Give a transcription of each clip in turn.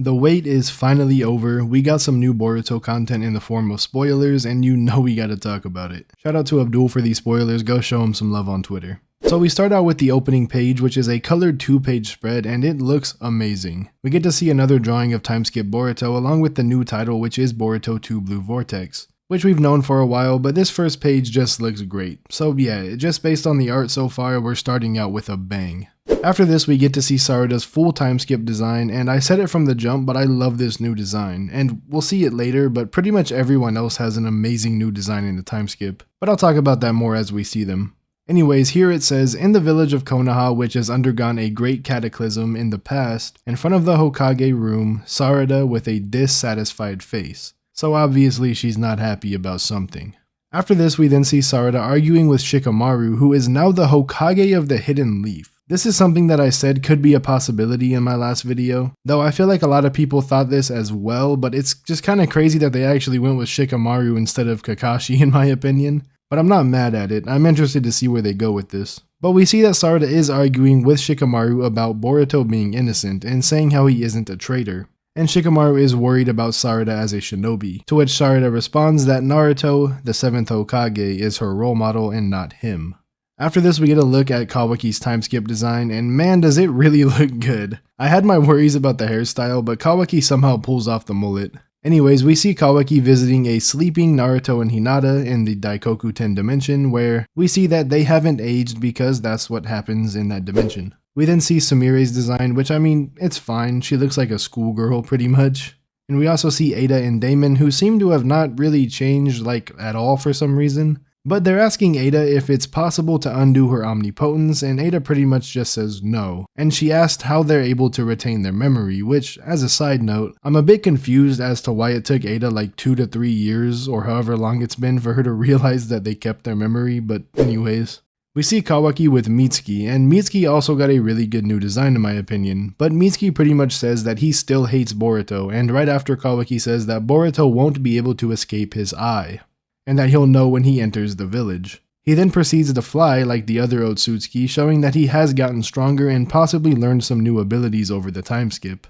The wait is finally over. We got some new Boruto content in the form of spoilers, and you know we gotta talk about it. Shout out to Abdul for these spoilers, go show him some love on Twitter. So we start out with the opening page, which is a colored 2-page spread, and it looks amazing. We get to see another drawing of timeskip Boruto along with the new title, which is Boruto 2 Blue Vortex, which we've known for a while, but this first page just looks great. So yeah, just based on the art so far, we're starting out with a bang. After this, we get to see Sarada's full timeskip design, and I said it from the jump, but I love this new design, and we'll see it later, but pretty much everyone else has an amazing new design in the timeskip, but I'll talk about that more as we see them. Anyways, here it says, in the village of Konoha, which has undergone a great cataclysm in the past, in front of the Hokage room, Sarada with a dissatisfied face. So obviously she's not happy about something. After this, we then see Sarada arguing with Shikamaru, who is now the Hokage of the Hidden Leaf. This is something that I said could be a possibility in my last video, though I feel like a lot of people thought this as well, but it's just kind of crazy that they actually went with Shikamaru instead of Kakashi in my opinion. But I'm not mad at it, I'm interested to see where they go with this. But we see that Sarada is arguing with Shikamaru about Boruto being innocent and saying how he isn't a traitor. And Shikamaru is worried about Sarada as a shinobi, to which Sarada responds that Naruto, the 7th Hokage, is her role model and not him. After this, we get a look at Kawaki's timeskip design, and man does it really look good. I had my worries about the hairstyle, but Kawaki somehow pulls off the mullet. Anyways, we see Kawaki visiting a sleeping Naruto and Hinata in the Daikoku 10 dimension, where we see that they haven't aged because that's what happens in that dimension. We then see Sumire's design, which I mean, it's fine, she looks like a schoolgirl pretty much. And we also see Ada and Damon, who seem to have not really changed like at all for some reason. But they're asking Ada if it's possible to undo her omnipotence, and Ada pretty much just says no. And she asked how they're able to retain their memory, which, as a side note, I'm a bit confused as to why it took Ada like 2 to 3 years, or however long it's been for her to realize that they kept their memory, but anyways. We see Kawaki with Mitsuki, and Mitsuki also got a really good new design in my opinion, but Mitsuki pretty much says that he still hates Boruto, and right after Kawaki says that Boruto won't be able to escape his eye, and that he'll know when he enters the village. He then proceeds to fly like the other Otsutsuki, showing that he has gotten stronger and possibly learned some new abilities over the timeskip.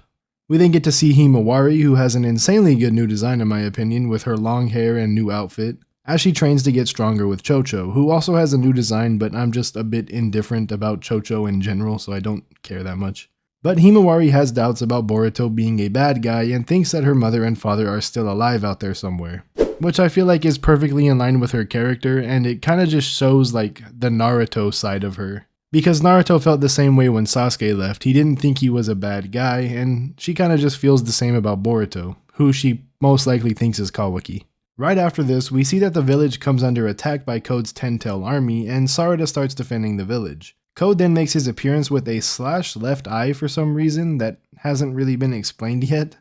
We then get to see Himawari, who has an insanely good new design in my opinion with her long hair and new outfit, as she trains to get stronger with Chocho, who also has a new design, but I'm just a bit indifferent about Chocho in general, so I don't care that much. But Himawari has doubts about Boruto being a bad guy and thinks that her mother and father are still alive out there somewhere, which I feel like is perfectly in line with her character, and it kinda just shows like the Naruto side of her. Because Naruto felt the same way when Sasuke left, he didn't think he was a bad guy, and she kinda just feels the same about Boruto, who she most likely thinks is Kawaki. Right after this, we see that the village comes under attack by Code's 10-tail army, and Sarada starts defending the village. Code then makes his appearance with a slashed left eye for some reason that hasn't really been explained yet,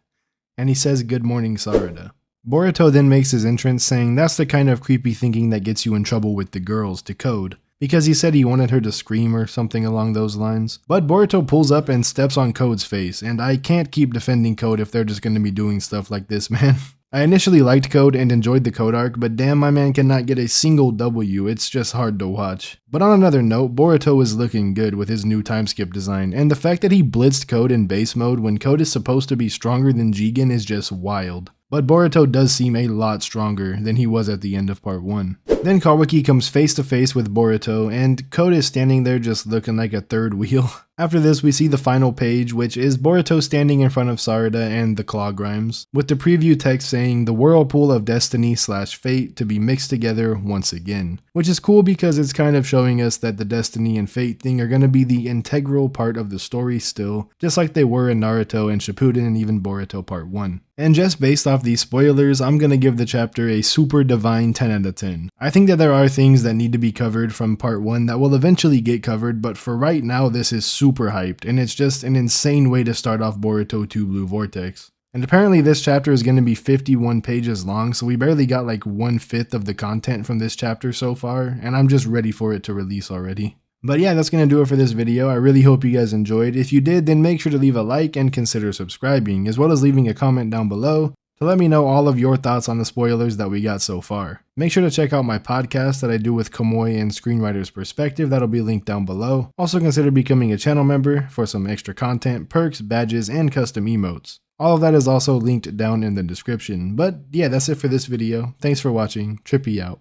and he says good morning Sarada. Boruto then makes his entrance saying that's the kind of creepy thinking that gets you in trouble with the girls to Code, because he said he wanted her to scream or something along those lines. But Boruto pulls up and steps on Code's face, and I can't keep defending Code if they're just going to be doing stuff like this, man. I initially liked Code and enjoyed the Code arc, but damn, my man cannot get a single W, it's just hard to watch. But on another note, Boruto is looking good with his new timeskip design, and the fact that he blitzed Code in base mode when Code is supposed to be stronger than Jigen is just wild. But Boruto does seem a lot stronger than he was at the end of part 1. Then Kawaki comes face to face with Boruto, and Code is standing there just looking like a third wheel. After this, we see the final page, which is Boruto standing in front of Sarada and the Claw Grimes, with the preview text saying the whirlpool of destiny/fate to be mixed together once again. Which is cool because it's kind of showing us that the destiny and fate thing are going to be the integral part of the story still, just like they were in Naruto and Shippuden and even Boruto part 1. And just based off these spoilers, I'm going to give the chapter a super divine 10 out of 10. I think that there are things that need to be covered from part 1 that will eventually get covered, but for right now this is super hyped, and it's just an insane way to start off Boruto 2 Blue Vortex. And apparently this chapter is going to be 51 pages long, so we barely got like 1/5 of the content from this chapter so far, and I'm just ready for it to release already. But yeah, that's going to do it for this video. I really hope you guys enjoyed. If you did, then make sure to leave a like and consider subscribing, as well as leaving a comment down below to let me know all of your thoughts on the spoilers that we got so far. Make sure to check out my podcast that I do with Kamoy and Screenwriter's Perspective, that'll be linked down below. Also consider becoming a channel member for some extra content, perks, badges, and custom emotes. All of that is also linked down in the description. But yeah, that's it for this video. Thanks for watching. Trippy out.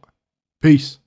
Peace.